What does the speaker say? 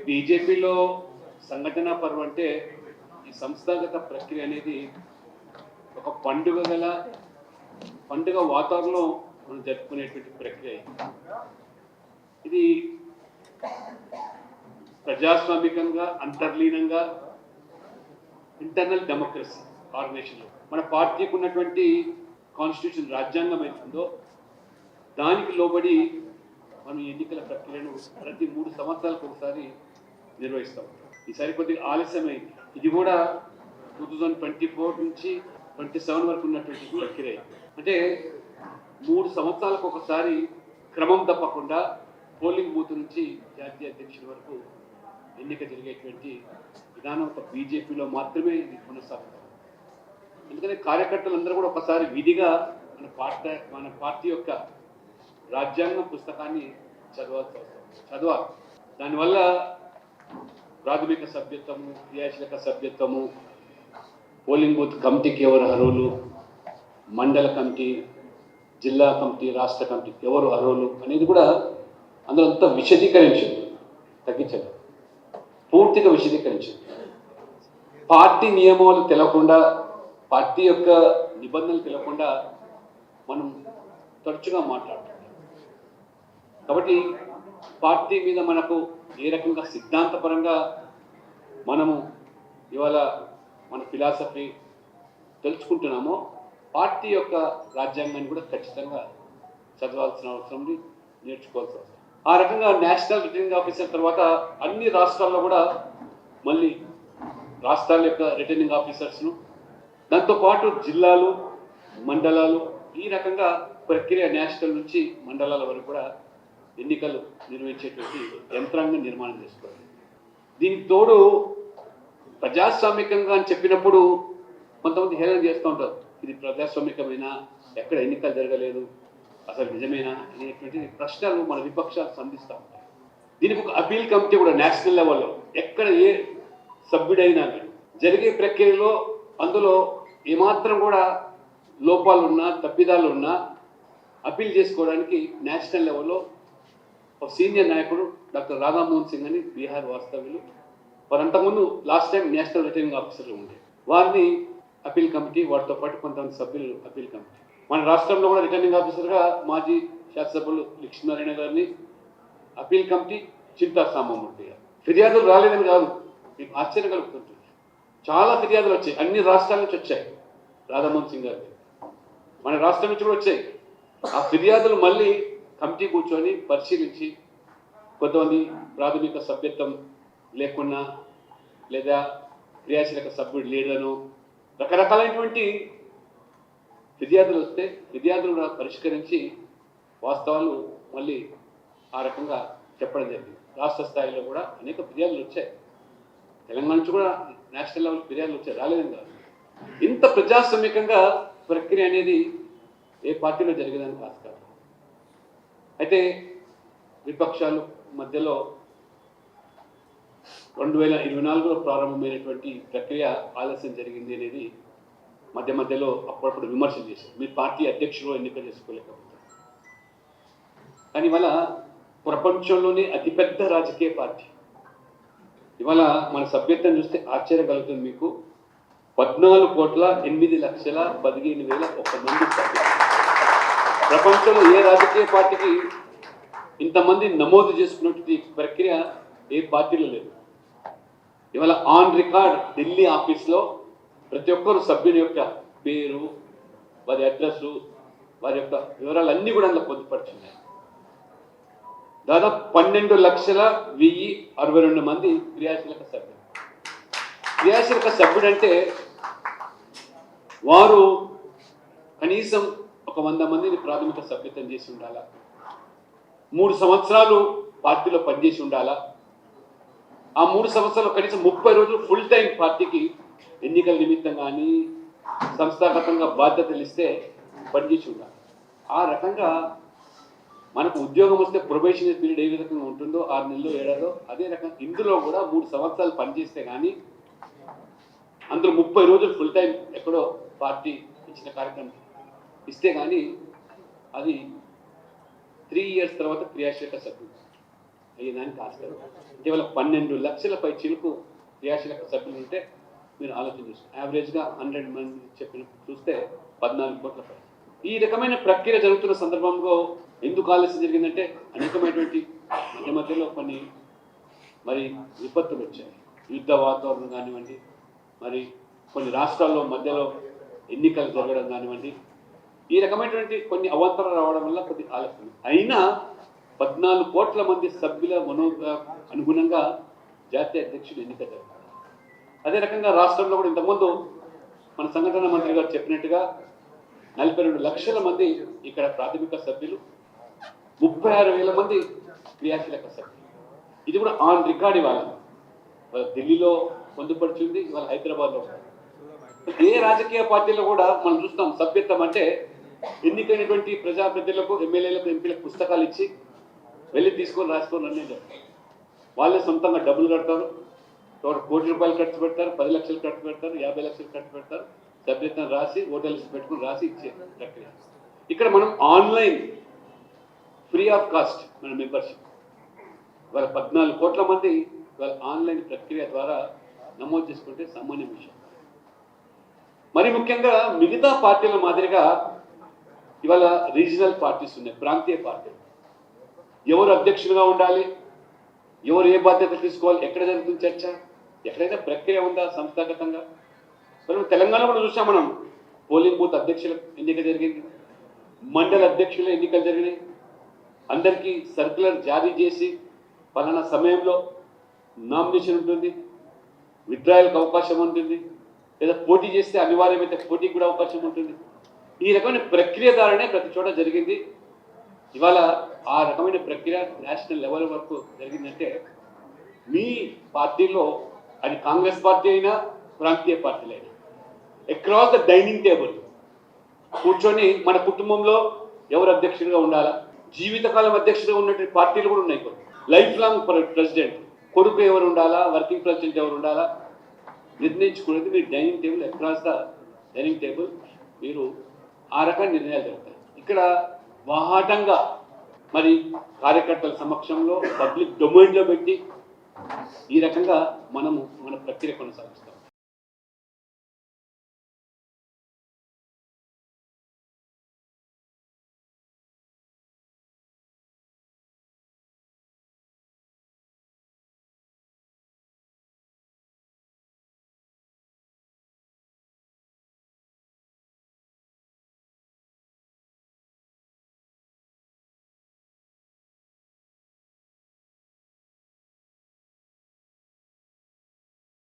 బీజేపీలో సంఘటన పర్వం అంటే ఈ సంస్థాగత ప్రక్రియ అనేది ఒక పండుగ వాతావరణంలో మనం జరుపుకునేటువంటి ప్రక్రియ. ఇది ప్రజాస్వామికంగా అంతర్లీనంగా ఇంటర్నల్ డెమోక్రసీ ఆర్గనైజేషన్లో మన పార్టీకి ఉన్నటువంటి కాన్స్టిట్యూషన్ రాజ్యాంగం అవుతుందో దానికి లోబడి మనం ఎన్నికల ప్రక్రియను ప్రతి 3 సంవత్సరాలకు ఒకసారి నిర్వహిస్తాం. ఈసారి కొద్దిగా ఆలస్యమైంది. ఇది కూడా 2024 నుంచి 27 వరకు ఉన్నటువంటి ప్రక్రియ. అంటే 3 సంవత్సరాలకు ఒకసారి క్రమం తప్పకుండా పోలింగ్ బూత్ నుంచి జాతీయ అధ్యక్షుడి వరకు ఎన్నిక జరిగేటువంటి విధానం ఒక బీజేపీలో మాత్రమే ఇది కొనసాగుతాం. ఎందుకంటే కార్యకర్తలందరూ కూడా ఒకసారి విధిగా మన పార్టీ యొక్క రాజ్యాంగం పుస్తకాన్ని చదవాలి. దానివల్ల ప్రాథమిక సభ్యత్వము, క్రియాశీలక సభ్యత్వము, పోలింగ్ బూత్ కమిటీకి ఎవరు అర్హులు, మండల కమిటీ, జిల్లా కమిటీ, రాష్ట్ర కమిటీకి ఎవరు అర్హులు అనేది కూడా అందులో అంతా విశదీకరించింది. తగ్గించండి, పూర్తిగా విశదీకరించింది. పార్టీ నియమాలు తెలవకుండా, పార్టీ యొక్క నిబంధనలు తెలవకుండా మనం తరచుగా మాట్లాడుతున్నాం. కాబట్టి పార్టీ మీద మనకు ఏ రకంగా సిద్ధాంతపరంగా మనము ఇవాళ మన ఫిలాసఫీ తెలుసుకుంటున్నామో పార్టీ యొక్క రాజ్యాంగాన్ని కూడా ఖచ్చితంగా చదవాల్సిన అవసరం ఉంది, నేర్చుకోవాల్సిన అవసరం. ఆ రకంగా నేషనల్ రిటర్నింగ్ ఆఫీసర్ తర్వాత అన్ని రాష్ట్రాల్లో కూడా మళ్ళీ రాష్ట్రాల యొక్క రిటర్నింగ్ ఆఫీసర్స్ను, దాంతోపాటు జిల్లాలు, మండలాలు, ఈ రకంగా ప్రక్రియ నేషనల్ నుంచి మండలాల వరకు కూడా ఎన్నికలు నిర్వహించేటువంటి యంత్రాంగం నిర్మాణం చేసుకోవాలి. దీనికి తోడు ప్రజాస్వామికంగా అని చెప్పినప్పుడు కొంతమంది హేళన చేస్తూ ఉంటారు. ఇది ప్రజాస్వామికమైన, ఎక్కడ ఎన్నికలు జరగలేదు, అసలు నిజమేనా అనేటువంటి ప్రశ్నలు మన విపక్షాలు సంధిస్తూ ఉంటాయి. దీనికి ఒక అపీల్ కమిటీ కూడా నేషనల్ లెవెల్లో ఎక్కడ ఏ సభ్యుడైనా జరిగే ప్రక్రియలో అందులో ఏమాత్రం కూడా లోపాలున్నా, తప్పిదాలున్నా అపీల్ చేసుకోవడానికి నేషనల్ లెవెల్లో ఒక సీనియర్ నాయకుడు డాక్టర్ రాధామోహన్ సింగ్ అని బీహార్ వాస్తవ్యులు, వారు అంతకుముందు లాస్ట్ టైం నేషనల్ రిటర్నింగ్ ఆఫీసర్లు ఉండే వారిని అపీల్ కమిటీ, వాటితో పాటు కొంతమంది సభ్యులు అపీల్ కమిటీ. మన రాష్ట్రంలో కూడా రిటర్నింగ్ ఆఫీసర్గా మాజీ శాసనసభ్యులు లక్ష్మీనారాయణ గారిని, అపీల్ కమిటీ చింతా సాంబమూర్తి గారు. ఫిర్యాదులు రాలేదని కాదు, మీకు ఆశ్చర్యం కలుగుతుంటుంది. చాలా ఫిర్యాదులు వచ్చాయి, అన్ని రాష్ట్రాల నుంచి వచ్చాయి. రాధామోహన్ సింగ్ గారికి మన రాష్ట్రం నుంచి కూడా వచ్చాయి. ఆ ఫిర్యాదులు మళ్ళీ కమిటీ కూర్చొని పరిశీలించి కొంతమంది ప్రాథమిక సభ్యత్వం లేకున్నా లేదా క్రియాశీలక సభ్యుడు లేదనో రకరకాలైనటువంటి ఫిర్యాదులు వస్తే ఫిర్యాదులు కూడా పరిష్కరించి వాస్తవాలు మళ్ళీ ఆ రకంగా చెప్పడం జరిగింది. రాష్ట్ర స్థాయిలో కూడా అనేక ఫిర్యాదులు వచ్చాయి. తెలంగాణ నుంచి కూడా నేషనల్ లెవెల్ ఫిర్యాదులు వచ్చాయి, రాలేదని కాదు. ఇంత ప్రజాస్వామికంగా ప్రక్రియ అనేది ఏ పార్టీలో జరిగేదానికి ఆస్కారం. అయితే విపక్షాలు మధ్యలో 2024లో ప్రారంభమైనటువంటి ప్రక్రియ ఆలస్యం జరిగింది అనేది మధ్యలో అప్పుడప్పుడు విమర్శలు చేశారు. మీ పార్టీ అధ్యక్షులు ఎన్నిక చేసుకోలేకపోతారు. కానీ ఇవాళ ప్రపంచంలోనే అతిపెద్ద రాజకీయ పార్టీ, ఇవాళ మన సభ్యత్వం చూస్తే ఆశ్చర్యం కలుగుతుంది మీకు. 14,08,15,01 మంది సభ్యులు. ప్రపంచంలో ఏ రాజకీయ పార్టీకి ఇంతమంది నమోదు చేసుకున్నటువంటి ప్రక్రియ ఏ పార్టీలో లేదు. ఇవాళ ఆన్ రికార్డ్ ఢిల్లీ ఆఫీస్లో ప్రతి ఒక్కరు సభ్యుని యొక్క పేరు, వారి అడ్రస్సు, వారి యొక్క వివరాలన్నీ కూడా అందులో పొందుపరుచున్నాయి. దాదాపు 12,01,062 మంది క్రియాశీలక సభ్యులు. క్రియాశీలక సభ్యుడు అంటే వారు కనీసం ఒక 100 మందిని ప్రాథమిక సభ్యత్వం చేసి ఉండాలా, 3 సంవత్సరాలు పార్టీలో పనిచేసి ఉండాలా, ఆ 3 సంవత్సరాలు కనీసం 30 రోజులు ఫుల్ టైం పార్టీకి ఎన్నికల నిమిత్తం కానీ సంస్థాగతంగా బాధ్యతలు ఇస్తే పనిచేసి ఉండాలి. ఆ రకంగా మనకు ఉద్యోగం వస్తే ప్రొబేషనరీ పీరియడ్ ఏ విధంగా ఉంటుందో 6 నెలలు 7 నెలలు, అదే రకంగా ఇందులో కూడా 3 సంవత్సరాలు పనిచేస్తే కానీ అందులో 30 రోజులు ఫుల్ టైం ఎక్కడో పార్టీ ఇచ్చిన కార్యక్రమం ఇస్తే కానీ అది 3 years తర్వాత క్రియాశీలక సభ్యుడు. అయ్యేదానికి ఆస్కారం. అంటే వాళ్ళ 12 లక్షల పై చిలుకు క్రియాశీలక సభ్యులు ఉంటే మీరు ఆలోచన చూస్తారు. యావరేజ్గా 100 మంది చెప్పిన చూస్తే 14 కోట్ల పై. ఈ రకమైన ప్రక్రియ జరుగుతున్న సందర్భంలో ఎందుకు ఆలస్యం జరిగిందంటే అనేకమైనటువంటి మధ్యలో కొన్ని మరి విపత్తులు వచ్చాయి. యుద్ధ వాతావరణం కానివ్వండి, మరి కొన్ని రాష్ట్రాల్లో మధ్యలో ఎన్నికలు జరగడం కానివ్వండి, ఈ రకమైనటువంటి కొన్ని అవాంతరాలు రావడం వల్ల కొద్ది ఆలస్యం. అయినా 14 కోట్ల మంది సభ్యుల అనుగుణంగా జాతీయ అధ్యక్షుడు ఎన్నిక జరుగుతుంది. అదే రకంగా రాష్ట్రంలో కూడా ఇంతకుముందు మన సంఘటన మంత్రి గారు చెప్పినట్టుగా 42 లక్షల మంది ఇక్కడ ప్రాథమిక సభ్యులు, 36,000 మంది క్రియాశీలక సభ్యులు. ఇది కూడా ఆన్ రికార్డ్ ఇవాళ ఢిల్లీలో పొందుపరిచింది, ఇవాళ హైదరాబాద్లో. ఏ రాజకీయ పార్టీలో కూడా మనం చూస్తాం సభ్యత్వం అంటే ఎన్నికైనటువంటి ప్రజాప్రతినిధులకు, ఎమ్మెల్యేలకు, ఎంపీలకు పుస్తకాలు ఇచ్చి వెళ్ళి తీసుకొని రాసుకొని అన్నీ చెప్తారు. వాళ్ళే సొంతంగా డబ్బులు కడతారు, ₹1 కోటి ఖర్చు పెడతారు, 10 లక్షలు ఖర్చు పెడతారు, 50 లక్షలు ఖర్చు పెడతారు, సభ్యత్వం రాసి ఓటర్ లిస్ట్ పెట్టుకుని రాసి ఇచ్చే ప్రక్రియ. ఇక్కడ మనం ఆన్లైన్ ఫ్రీ ఆఫ్ కాస్ట్ మన మెంబర్షిప్ వాళ్ళ 14 కోట్ల మంది వాళ్ళ ఆన్లైన్ ప్రక్రియ ద్వారా నమోదు చేసుకుంటే సామాన్య విషయం. మరి ముఖ్యంగా మిగతా పార్టీల మాదిరిగా ఇవాళ రీజనల్ పార్టీస్ ఉన్నాయి, ప్రాంతీయ పార్టీలు. ఎవరు అధ్యక్షులుగా ఉండాలి, ఎవరు ఏ బాధ్యత తీసుకోవాలి, ఎక్కడ జరుగుతుంది చర్చ, ఎక్కడైనా ప్రక్రియ ఉందా సంస్థాగతంగా? మరి తెలంగాణ కూడా చూసాం మనం, పోలింగ్ బూత్ అధ్యక్షుల ఎన్నిక జరిగింది, మండల అధ్యక్షుల ఎన్నికలు జరిగినాయి. అందరికీ సర్క్యులర్ జారీ చేసి పలానా సమయంలో నామినేషన్ ఉంటుంది, విత్డ్రాయల్కి అవకాశం ఉంటుంది, లేదా పోటీ చేస్తే అనివార్యమైతే పోటీకి కూడా అవకాశం ఉంటుంది. ఈ రకమైన ప్రక్రియ ద్వారానే ప్రతి చోట జరిగింది. ఇవాళ ఆ రకమైన ప్రక్రియ నేషనల్ లెవెల్ వరకు జరిగిందంటే మీ పార్టీలో, అది కాంగ్రెస్ పార్టీ అయినా ప్రాంతీయ పార్టీలైనా, అక్రాస్ ద డైనింగ్ టేబుల్ కూర్చొని మన కుటుంబంలో ఎవరు అధ్యక్షుడిగా ఉండాలా, జీవితకాలం అధ్యక్షుడిగా ఉన్నటువంటి పార్టీలు కూడా ఉన్నాయి. కొన్ని లైఫ్ లాంగ్ ప్రెసిడెంట్, కొడుకు ఎవరు ఉండాలా, వర్కింగ్ ప్రెసిడెంట్ ఎవరు ఉండాలా నిర్ణయించుకునేది మీరు dining table, across the dining table మీరు ఆ రకమైన నిర్ణయాలు జరుగుతాయి. ఇక్కడ వాహాటంగా మరి కార్యకర్తల సమక్షంలో పబ్లిక్ డొమైన్లో పెట్టి ఈ రకంగా మనము మన ప్రక్రియ కొనసాగిస్తాం.